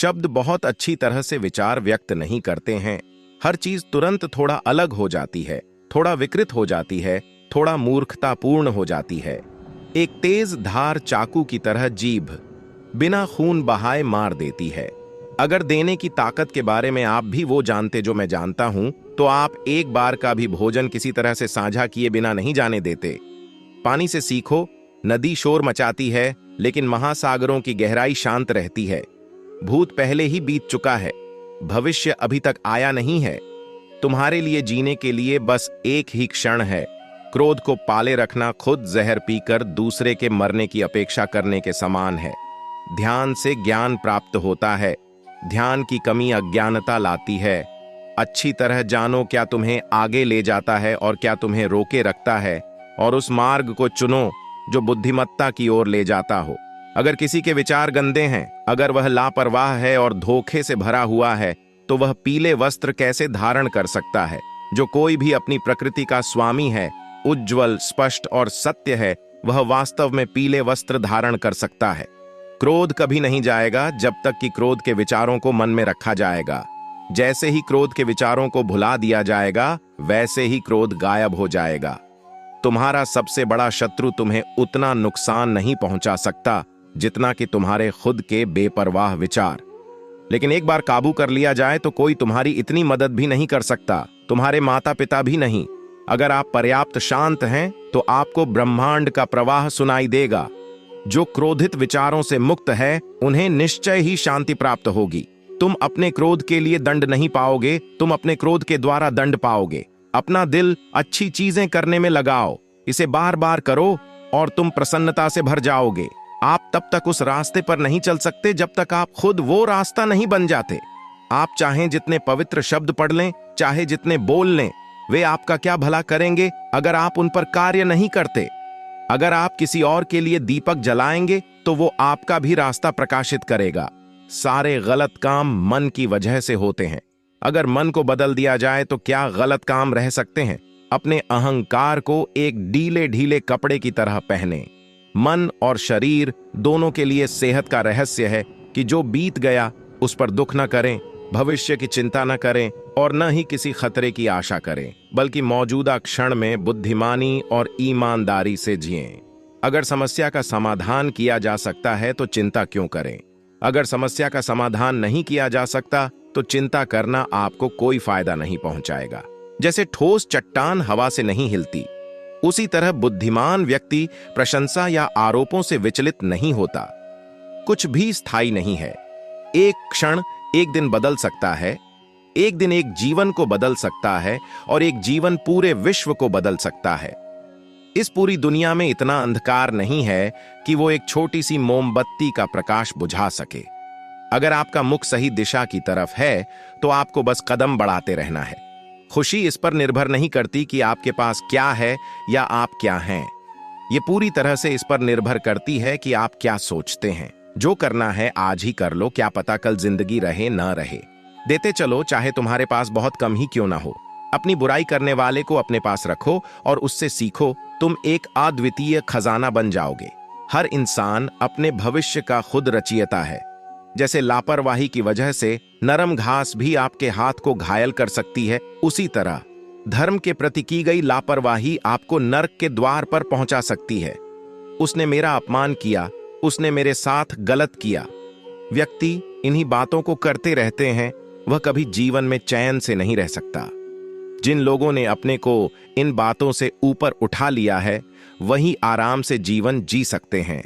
शब्द बहुत अच्छी तरह से विचार व्यक्त नहीं करते हैं। हर चीज तुरंत थोड़ा अलग हो जाती है, थोड़ा विकृत हो जाती है, थोड़ा मूर्खतापूर्ण हो जाती है। एक तेज धार चाकू की तरह जीभ बिना खून बहाए मार देती है। अगर देने की ताकत के बारे में आप भी वो जानते जो मैं जानता हूं, तो आप एक बार का भी भोजन किसी तरह से साझा किए बिना नहीं जाने देते। पानी से सीखो, नदी शोर मचाती है, लेकिन महासागरों की गहराई शांत रहती है। भूत पहले ही बीत चुका है, भविष्य अभी तक आया नहीं है। तुम्हारे लिए जीने के लिए बस एक ही क्षण है। क्रोध को पाले रखना खुद जहर पीकर दूसरे के मरने की अपेक्षा करने के समान है। ध्यान से ज्ञान प्राप्त होता है, ध्यान की कमी अज्ञानता लाती है। अच्छी तरह जानो क्या तुम्हें आगे ले जाता है और क्या तुम्हें रोके रखता है, और उस मार्ग को चुनो जो बुद्धिमत्ता की ओर ले जाता हो। अगर किसी के विचार गंदे हैं, अगर वह लापरवाह है और धोखे से भरा हुआ है, तो वह पीले वस्त्र कैसे धारण कर सकता है? जो कोई भी अपनी प्रकृति का स्वामी है, उज्ज्वल, स्पष्ट और सत्य है, वह वास्तव में पीले वस्त्र धारण कर सकता है। क्रोध कभी नहीं जाएगा जब तक कि क्रोध के विचारों को मन में रखा जाएगा। जैसे ही क्रोध के विचारों को भुला दिया जाएगा, वैसे ही क्रोध गायब हो जाएगा। तुम्हारा सबसे बड़ा शत्रु तुम्हें उतना नुकसान नहीं पहुंचा सकता जितना कि तुम्हारे खुद के बेपरवाह विचार। लेकिन एक बार काबू कर लिया जाए तो कोई तुम्हारी इतनी मदद भी नहीं कर सकता, तुम्हारे माता पिता भी नहीं। अगर आप पर्याप्त शांत हैं तो आपको ब्रह्मांड का प्रवाह सुनाई देगा। जो क्रोधित विचारों से मुक्त है, उन्हें निश्चय ही शांति प्राप्त होगी। तुम अपने क्रोध के लिए दंड नहीं पाओगे, तुम अपने क्रोध के द्वारा दंड पाओगे। अपना दिल अच्छी चीजें करने में लगाओ, इसे बार बार करो और तुम प्रसन्नता से भर जाओगे। आप तब तक उस रास्ते पर नहीं चल सकते जब तक आप खुद वो रास्ता नहीं बन जाते। आप चाहे जितने पवित्र शब्द पढ़ लें, चाहे जितने बोल लें, वे आपका क्या भला करेंगे अगर आप उन पर कार्य नहीं करते। अगर आप किसी और के लिए दीपक जलाएंगे तो वो आपका भी रास्ता प्रकाशित करेगा। सारे गलत काम मन की वजह से होते हैं। अगर मन को बदल दिया जाए तो क्या गलत काम रह सकते हैं? अपने अहंकार को एक ढीले ढीले कपड़े की तरह पहने। मन और शरीर दोनों के लिए सेहत का रहस्य है कि जो बीत गया उस पर दुख न करें, भविष्य की चिंता न करें और न ही किसी खतरे की आशा करें, बल्कि मौजूदा क्षण में बुद्धिमानी और ईमानदारी से जिएं। अगर समस्या का समाधान किया जा सकता है तो चिंता क्यों करें? अगर समस्या का समाधान नहीं किया जा सकता तो चिंता करना आपको कोई फायदा नहीं पहुंचाएगा। जैसे ठोस चट्टान हवा से नहीं हिलती, उसी तरह बुद्धिमान व्यक्ति प्रशंसा या आरोपों से विचलित नहीं होता। कुछ भी स्थायी नहीं है। एक क्षण एक दिन बदल सकता है, एक दिन एक जीवन को बदल सकता है और एक जीवन पूरे विश्व को बदल सकता है। इस पूरी दुनिया में इतना अंधकार नहीं है कि वो एक छोटी सी मोमबत्ती का प्रकाश बुझा सके। अगर आपका मुख सही दिशा की तरफ है तो आपको बस कदम बढ़ाते रहना है। खुशी इस पर निर्भर नहीं करती कि आपके पास क्या है या आप क्या हैं। ये पूरी तरह से इस पर निर्भर करती है कि आप क्या सोचते हैं। जो करना है आज ही कर लो, क्या पता कल जिंदगी रहे न रहे। देते चलो, चाहे तुम्हारे पास बहुत कम ही क्यों ना हो। अपनी बुराई करने वाले को अपने पास रखो और उससे सीखो। तुम एक अद्वितीय खजाना बन जाओगे। हर इंसान अपने भविष्य का खुद रचयिता है। जैसे लापरवाही की वजह से नरम घास भी आपके हाथ को घायल कर सकती है, उसी तरह धर्म के प्रति की गई लापरवाही आपको नर्क के द्वार पर पहुंचा सकती है। उसने मेरा अपमान किया, उसने मेरे साथ गलत किया। व्यक्ति इन्हीं बातों को करते रहते हैं, वह कभी जीवन में चैन से नहीं रह सकता। जिन लोगों ने अपने को इन बातों से ऊपर उठा लिया है, वही आराम से जीवन जी सकते हैं।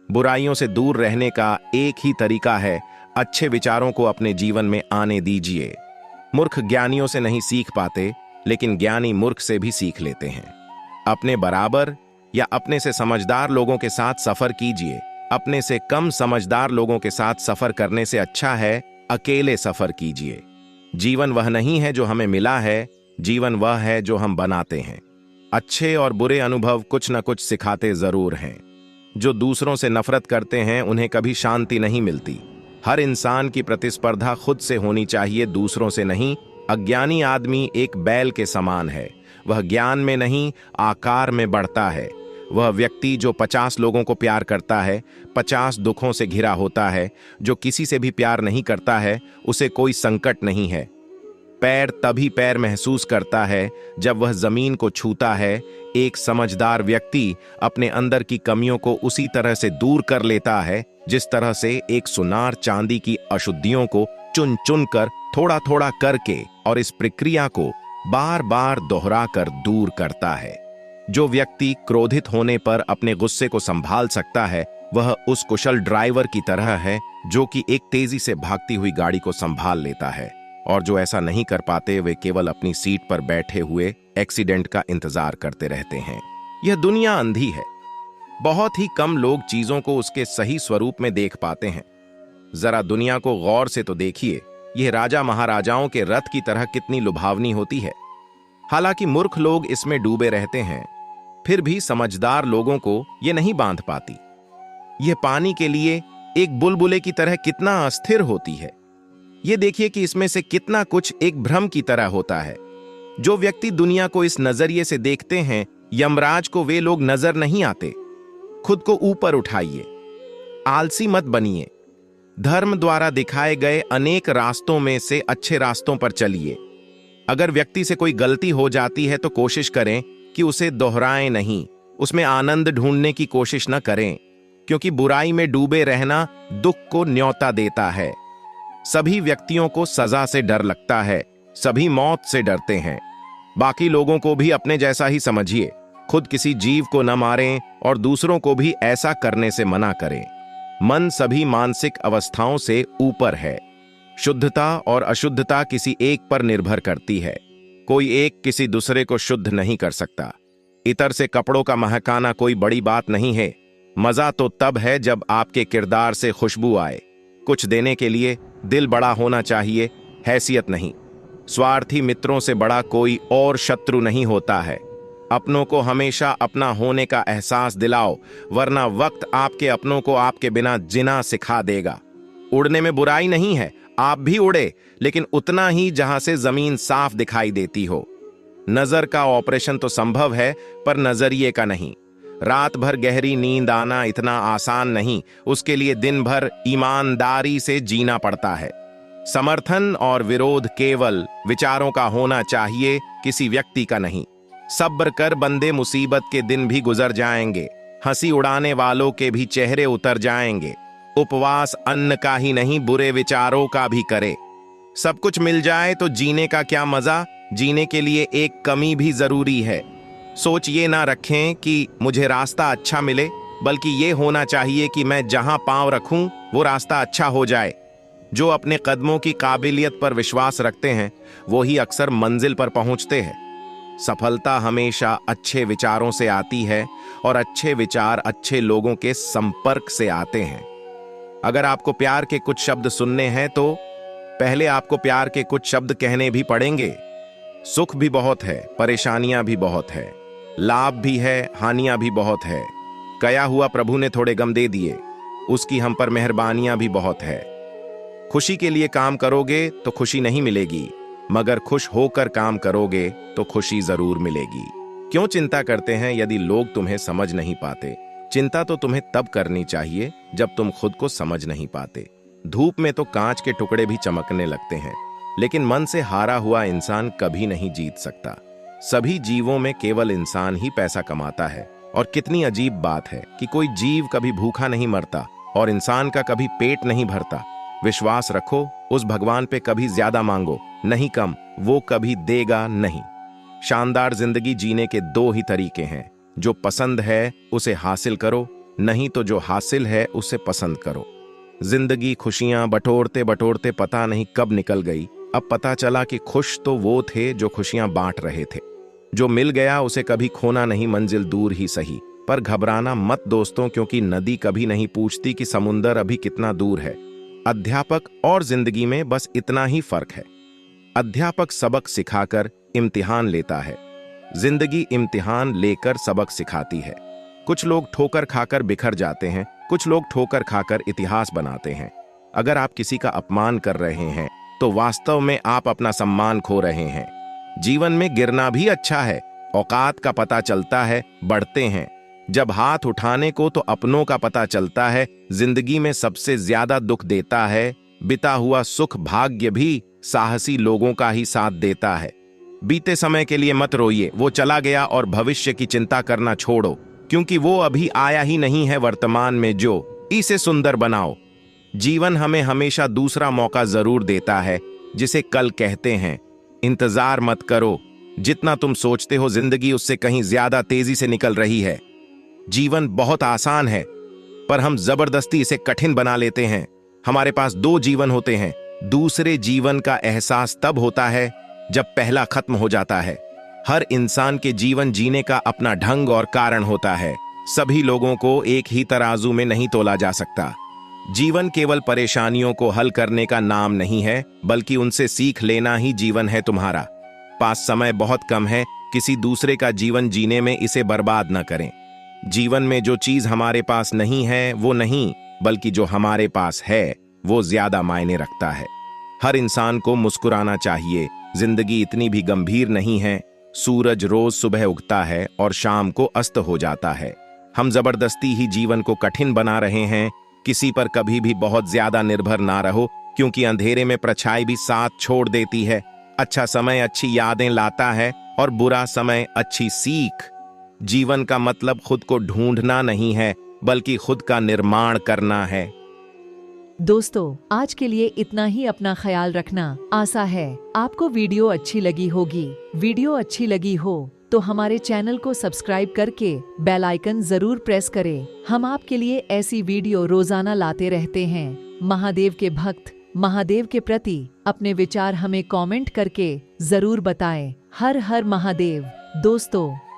बुराइयों से दूर रहने का एक ही तरीका है, अच्छे विचारों को अपने जीवन में आने दीजिए। मूर्ख ज्ञानियों से नहीं सीख पाते, लेकिन ज्ञानी मूर्ख से भी सीख लेते हैं। अपने बराबर या अपने से समझदार लोगों के साथ सफर कीजिए। अपने से कम समझदार लोगों के साथ सफर करने से अच्छा है अकेले सफर कीजिए। जीवन वह नहीं है जो हमें मिला है, जीवन वह है जो हम बनाते हैं। अच्छे और बुरे अनुभव कुछ न कुछ सिखाते जरूर हैं। जो दूसरों से नफरत करते हैं उन्हें कभी शांति नहीं मिलती। हर इंसान की प्रतिस्पर्धा खुद से होनी चाहिए, दूसरों से नहीं। अज्ञानी आदमी एक बैल के समान है। वह ज्ञान में नहीं, आकार में बढ़ता है। वह व्यक्ति जो 50 लोगों को प्यार करता है, 50 दुखों से घिरा होता है। जो किसी से भी प्यार नहीं करता है, उसे कोई संकट नहीं है। पैर तभी पैर महसूस करता है जब वह जमीन को छूता है। एक समझदार व्यक्ति अपने अंदर की कमियों को उसी तरह से दूर कर लेता है जिस तरह से एक सुनार चांदी की अशुद्धियों को चुन चुन कर, थोड़ा थोड़ा करके और इस प्रक्रिया को बार बार दोहरा कर दूर करता है। जो व्यक्ति क्रोधित होने पर अपने गुस्से को संभाल सकता है, वह उस कुशल ड्राइवर की तरह है जो कि एक तेजी से भागती हुई गाड़ी को संभाल लेता है। और जो ऐसा नहीं कर पाते, वे केवल अपनी सीट पर बैठे हुए एक्सीडेंट का इंतजार करते रहते हैं। यह दुनिया अंधी है। बहुत ही कम लोग चीजों को उसके सही स्वरूप में देख पाते हैं। जरा दुनिया को गौर से तो देखिए, यह राजा महाराजाओं के रथ की तरह कितनी लुभावनी होती है। हालांकि मूर्ख लोग इसमें डूबे रहते हैं, फिर भी समझदार लोगों को यह नहीं बांध पाती। यह पानी के लिए एक बुलबुले की तरह कितना अस्थिर होती है। यह देखिए कि इसमें से कितना कुछ एक भ्रम की तरह होता है। जो व्यक्ति दुनिया को इस नजरिए से देखते हैं, यमराज को वे लोग नजर नहीं आते। खुद को ऊपर उठाइए, आलसी मत बनिए। धर्म द्वारा दिखाए गए अनेक रास्तों में से अच्छे रास्तों पर चलिए। अगर व्यक्ति से कोई गलती हो जाती है तो कोशिश करें कि उसे दोहराएं नहीं, उसमें आनंद ढूंढने की कोशिश न करें, क्योंकि बुराई में डूबे रहना दुख को न्योता देता है। सभी व्यक्तियों को सजा से डर लगता है, सभी मौत से डरते हैं। बाकी लोगों को भी अपने जैसा ही समझिए। खुद किसी जीव को न मारें और दूसरों को भी ऐसा करने से मना करें। मन सभी मानसिक अवस्थाओं से ऊपर है। शुद्धता और अशुद्धता किसी एक पर निर्भर करती है। कोई एक किसी दूसरे को शुद्ध नहीं कर सकता। इतर से कपड़ों का महकाना कोई बड़ी बात नहीं है। मजा तो तब है जब आपके किरदार से खुशबू आए। कुछ देने के लिए दिल बड़ा होना चाहिए, हैसियत नहीं। स्वार्थी मित्रों से बड़ा कोई और शत्रु नहीं होता है। अपनों को हमेशा अपना होने का एहसास दिलाओ, वरना वक्त आपके अपनों को आपके बिना जीना सिखा देगा। उड़ने में बुराई नहीं है, आप भी उड़े, लेकिन उतना ही जहां से जमीन साफ दिखाई देती हो। नजर का ऑपरेशन तो संभव है, पर नजरिए का नहीं। रात भर गहरी नींद आना इतना आसान नहीं, उसके लिए दिन भर ईमानदारी से जीना पड़ता है। समर्थन और विरोध केवल विचारों का होना चाहिए, किसी व्यक्ति का नहीं। सब्र कर बंदे, मुसीबत के दिन भी गुजर जाएंगे। हंसी उड़ाने वालों के भी चेहरे उतर जाएंगे। उपवास अन्न का ही नहीं, बुरे विचारों का भी करे। सब कुछ मिल जाए तो जीने का क्या मजा। जीने के लिए एक कमी भी जरूरी है। सोच ये ना रखें कि मुझे रास्ता अच्छा मिले, बल्कि ये होना चाहिए कि मैं जहां पांव रखूं वो रास्ता अच्छा हो जाए। जो अपने कदमों की काबिलियत पर विश्वास रखते हैं, वो ही अक्सर मंजिल पर पहुंचते हैं। सफलता हमेशा अच्छे विचारों से आती है और अच्छे विचार अच्छे लोगों के संपर्क से आते हैं। अगर आपको प्यार के कुछ शब्द सुनने हैं तो पहले आपको प्यार के कुछ शब्द कहने भी पड़ेंगे। सुख भी बहुत है, परेशानियां भी बहुत है, लाभ भी है, हानियां भी बहुत है। कया हुआ प्रभु ने थोड़े गम दे दिए, उसकी हम पर मेहरबानियां भी बहुत है। खुशी के लिए काम करोगे तो खुशी नहीं मिलेगी, मगर खुश होकर काम करोगे तो खुशी जरूर मिलेगी। क्यों चिंता करते हैं यदि लोग तुम्हें समझ नहीं पाते? चिंता तो तुम्हें तब करनी चाहिए जब तुम खुद को समझ नहीं पाते। धूप में तो कांच के टुकड़े भी चमकने लगते हैं, लेकिन मन से हारा हुआ इंसान कभी नहीं जीत सकता। सभी जीवों में केवल इंसान ही पैसा कमाता है। और कितनी अजीब बात है कि कोई जीव कभी भूखा नहीं मरता और इंसान का कभी पेट नहीं भरता। विश्वास रखो, उस भगवान पे कभी ज्यादा मांगो, नहीं कम, वो कभी देगा नहीं। शानदार जिंदगी जीने के दो ही तरीके हैं। जो पसंद है उसे हासिल करो, नहीं तो जो हासिल है उसे पसंद करो। जिंदगी खुशियां बटोरते बटोरते पता नहीं कब निकल गई। अब पता चला कि खुश तो वो थे जो खुशियां बांट रहे थे। जो मिल गया उसे कभी खोना नहीं, मंजिल दूर ही सही। पर घबराना मत दोस्तों, क्योंकि नदी कभी नहीं पूछती कि समुंदर अभी कितना दूर है। अध्यापक और जिंदगी में बस इतना ही फर्क है। अध्यापक सबक सिखाकर इम्तिहान लेता है, जिंदगी इम्तिहान लेकर सबक सिखाती है। कुछ लोग ठोकर खाकर बिखर जाते हैं, कुछ लोग ठोकर खाकर इतिहास बनाते हैं। अगर आप किसी का अपमान कर रहे हैं तो वास्तव में आप अपना सम्मान खो रहे हैं। जीवन में गिरना भी अच्छा है, औकात का पता चलता है, बढ़ते हैं। जब हाथ उठाने को तो अपनों का पता चलता है, जिंदगी में सबसे ज्यादा दुख देता है। बिता हुआ सुख भाग्य भी साहसी लोगों का ही साथ देता है। बीते समय के लिए मत रोइए, वो चला गया, और भविष्य की चिंता करना छोड़ो, क्योंकि वो अभी आया ही नहीं है। वर्तमान में जो इसे सुंदर बनाओ। जीवन हमें हमेशा दूसरा मौका जरूर देता है, जिसे कल कहते हैं। इंतजार मत करो, जितना तुम सोचते हो जिंदगी उससे कहीं ज्यादा तेजी से निकल रही है। जीवन बहुत आसान है, पर हम जबरदस्ती इसे कठिन बना लेते हैं। हमारे पास दो जीवन होते हैं। दूसरे जीवन का एहसास तब होता है जब पहला खत्म हो जाता है। हर इंसान के जीवन जीने का अपना ढंग और कारण होता है। सभी लोगों को एक ही तराजू में नहीं तोला जा सकता। जीवन केवल परेशानियों को हल करने का नाम नहीं है, बल्कि उनसे सीख लेना ही जीवन है तुम्हारा। पास समय बहुत कम है, किसी दूसरे का जीवन जीने में इसे बर्बाद न करें। जीवन में जो चीज हमारे पास नहीं है वो नहीं, बल्कि जो हमारे पास है वो ज्यादा मायने रखता है। हर इंसान को मुस्कुराना चाहिए। जिंदगी इतनी भी गंभीर नहीं है। सूरज रोज सुबह उगता है और शाम को अस्त हो जाता है। हम जबरदस्ती ही जीवन को कठिन बना रहे हैं। किसी पर कभी भी बहुत ज्यादा निर्भर ना रहो, क्योंकि अंधेरे में परछाई भी साथ छोड़ देती है। अच्छा समय अच्छी यादें लाता है और बुरा समय अच्छी सीख। जीवन का मतलब खुद को ढूंढना नहीं है, बल्कि खुद का निर्माण करना है। दोस्तों, आज के लिए इतना ही। अपना ख्याल रखना। आशा है आपको वीडियो अच्छी लगी होगी। वीडियो अच्छी लगी हो तो हमारे चैनल को सब्सक्राइब करके बेल आइकन जरूर प्रेस करें। हम आपके लिए ऐसी वीडियो रोजाना लाते रहते हैं। महादेव के भक्त महादेव के प्रति अपने विचार हमें कमेंट करके जरूर बताएं। हर हर महादेव। दोस्तों।